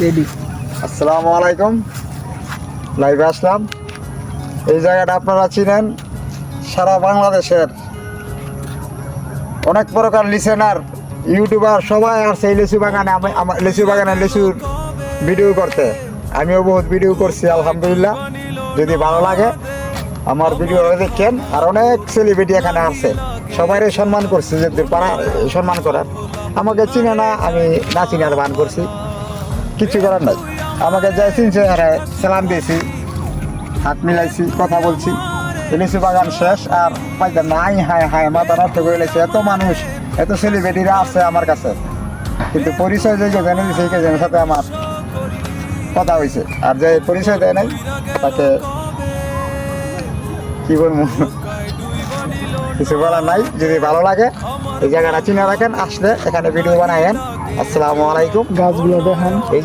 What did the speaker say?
Ready. আসসালামু আলাইকুম, লাইভে আসলাম। এই জায়গাটা আপনারা চিনেন, সারা বাংলাদেশের অনেক প্রকার লিসেনার ইউটিউবার সবাই আসছে এই লিচু বাগানে। আমার লিচু বাগানে লিচুর ভিডিও করতে আমিও বহুত ভিডিও করছি আলহামদুলিল্লাহ। যদি ভালো লাগে আমার ভিডিও দেখেন। আর অনেক সেলিব্রিটি এখানে আসছে, সবাই সম্মান করছি, যদি পারা সম্মান করার। আমাকে চিনে না, আমি না চিনার বান করছি, কিছু করার নাই। আমাকে যাই চিনছে সালাম দিয়েছি, হাত মিলাইছি, কথা বলছি। লিচু বাগান শেষ আর পাইতাম না। হায় হায় মাথা নষ্ট করে লেছে। এত মানুষ, এত সেলিব্রিটিরা আছে আমার কাছে, কিন্তু পরিচয় যে জেনে দিয়েছে এই জনের সাথে আমার কথা হয়েছে। আর যে পরিচয় দেয় নাই তাকে কি বলবো, কিছু বলার নাই। যদি ভালো লাগে এই জায়গাটা চিনে রাখেন, আসলে এখানে ভিডিও বানায়েন। আসসালামু আলাইকুম। গাছগুলো দেখেন। এই যে